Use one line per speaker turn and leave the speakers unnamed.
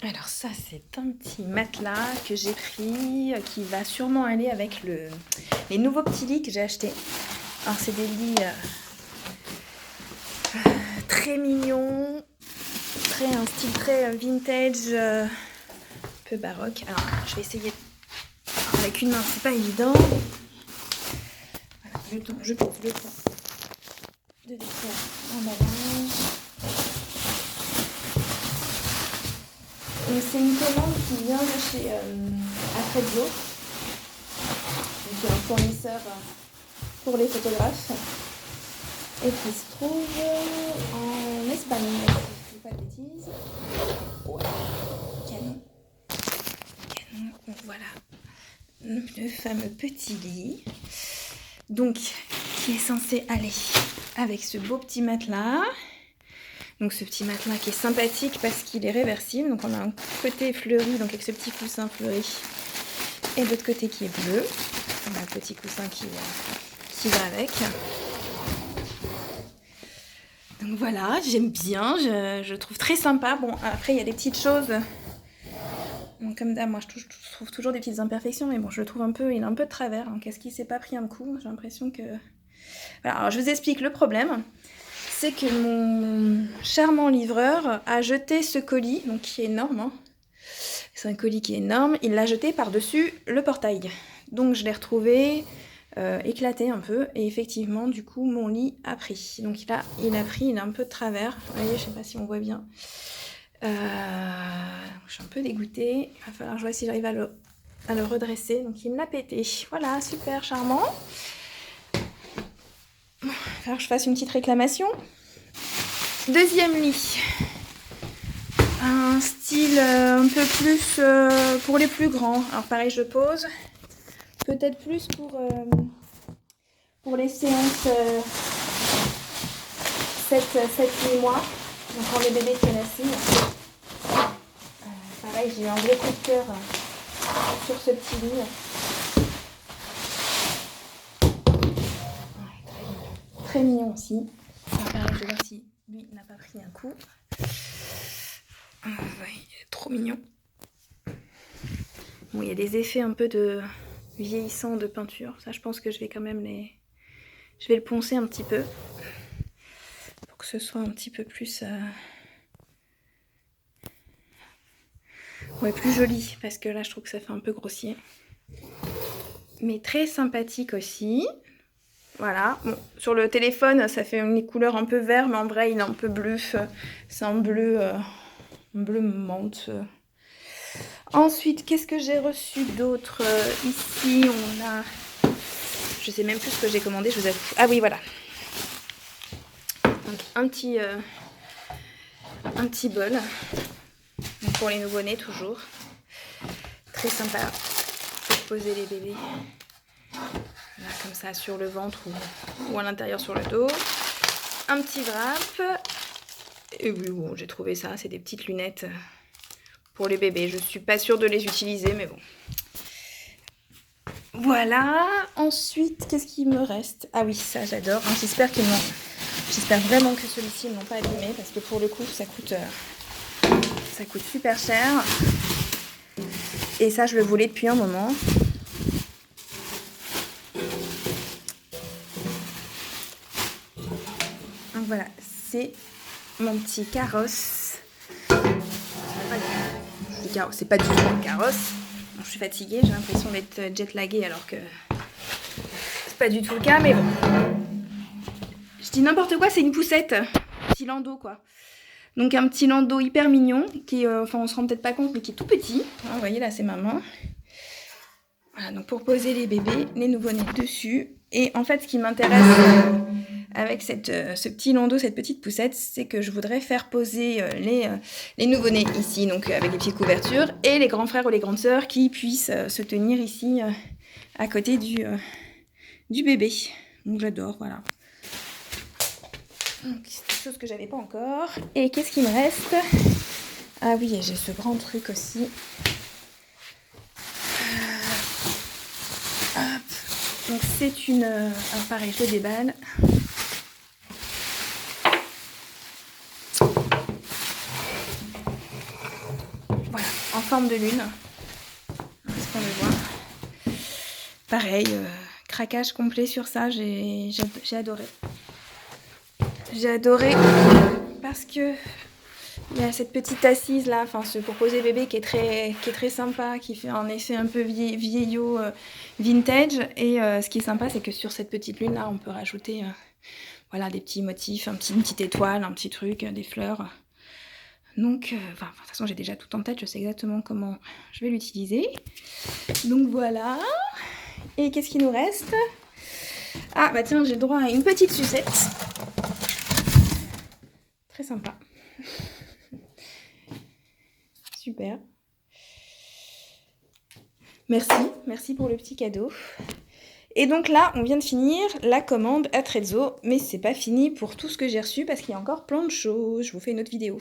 Alors ça, c'est un petit matelas que j'ai pris, qui va sûrement aller avec les nouveaux petits lits que j'ai achetés. Alors c'est des lits très mignons, un style très vintage, un peu baroque. Alors je vais essayer avec une main, c'est pas évident. Voilà, je pose le temps de défaire l'emballage. Donc c'est une commande qui vient de chez Alfredo, qui est un fournisseur pour les photographes et qui se trouve en Espagne, si je ne dis pas de bêtises. Ouais. Canon. Donc voilà le fameux petit lit, donc qui est censé aller avec ce beau petit matelas. Donc ce petit matelas qui est sympathique parce qu'il est réversible. Donc on a un côté fleuri, donc avec ce petit coussin fleuri, et l'autre côté qui est bleu. On a un petit coussin qui va avec. Donc voilà, j'aime bien, je trouve très sympa. Bon, après il y a des petites choses. Donc, comme d'hab, moi je trouve toujours des petites imperfections, mais bon, je le trouve il est un peu de travers. Donc est-ce qu'il s'est pas pris un coup? J'ai l'impression que... Voilà, alors je vous explique le problème. C'est que mon charmant livreur a jeté ce colis, donc qui est énorme, hein. C'est un colis qui est énorme, il l'a jeté par-dessus le portail. Donc je l'ai retrouvé éclaté un peu, et effectivement, du coup, mon lit a pris. Donc il est un peu de travers, vous voyez, je sais pas si on voit bien. Je suis un peu dégoûtée, il va falloir que je vois si j'arrive à le redresser. Donc il me l'a pété, voilà, super charmant. Il va falloir que je fasse une petite réclamation. Deuxième lit, un style un peu plus pour les plus grands. Alors pareil, je pose, peut-être plus pour les séances 7-8 mois, donc quand les bébés tiennent assis. Pareil, j'ai eu un gros coup de cœur sur ce petit lit. Ouais, très mignon aussi. Alors, pareil, je vais voir si lui n'a pas pris un coup. Ouais, il est trop mignon. Bon, il y a des effets un peu de vieillissant de peinture. Ça, je pense que je vais quand même je vais le poncer un petit peu pour que ce soit un petit peu plus... Ouais, plus joli, parce que là, je trouve que ça fait un peu grossier. Mais très sympathique aussi. Voilà. Bon, sur le téléphone, ça fait une couleur un peu vert, mais en vrai, il est un peu bleu. C'est un bleu menthe. Ensuite, qu'est-ce que j'ai reçu d'autre? Ici, on a... Je sais même plus ce que j'ai commandé, je vous avoue. Ah oui, voilà. Donc, un petit bol. Donc, pour les nouveau-nés, toujours. Très sympa pour poser les bébés. Là, comme ça, sur le ventre ou à l'intérieur sur le dos. Un petit wrap. Et oui, bon, j'ai trouvé ça. C'est des petites lunettes pour les bébés. Je suis pas sûre de les utiliser, mais bon. Voilà. Ensuite, qu'est-ce qu'il me reste? Ah oui, ça, j'adore. J'espère vraiment que celui-ci, ils n'ont pas abîmé, parce que pour le coup, ça coûte super cher. Et ça, je le voulais depuis un moment. Donc voilà, c'est mon petit carrosse. C'est pas du tout un carrosse. Bon, je suis fatiguée, j'ai l'impression d'être jet-laguée alors que c'est pas du tout le cas, mais bon. Je dis n'importe quoi, c'est une poussette. Un petit landau, quoi. Donc un petit landau hyper mignon, qui enfin on se rend peut-être pas compte, mais qui est tout petit. Hein, vous voyez, là, c'est ma main. Voilà, donc pour poser les bébés, les nouveau-nés dessus. Et en fait, ce qui m'intéresse avec ce petit landau, cette petite poussette, c'est que je voudrais faire poser les nouveau-nés ici, donc avec des petites couvertures, et les grands frères ou les grandes sœurs qui puissent se tenir ici à côté du bébé. Donc j'adore, voilà. Donc c'est quelque chose que j'avais pas encore. Et qu'est-ce qu'il me reste? Ah oui, j'ai ce grand truc aussi. Hop. Donc c'est une... alors pareil, je le déballe. Voilà. forme de lune. Est-ce qu'on le voit? Pareil, craquage complet sur ça, j'ai adoré. J'ai adoré parce que il y a cette petite assise là, enfin pour poser bébé qui est très sympa, qui fait un effet un peu vieillot, vintage. Et ce qui est sympa, c'est que sur cette petite lune là, on peut rajouter voilà, des petits motifs, une petite étoile, un petit truc, des fleurs. Donc, de toute façon, j'ai déjà tout en tête, je sais exactement comment je vais l'utiliser. Donc voilà. Et qu'est-ce qu'il nous reste? Ah bah tiens, j'ai le droit à une petite sucette. Très sympa. Super. Merci pour le petit cadeau. Et donc là, on vient de finir la commande à Trezzo, mais c'est pas fini pour tout ce que j'ai reçu parce qu'il y a encore plein de choses. Je vous fais une autre vidéo.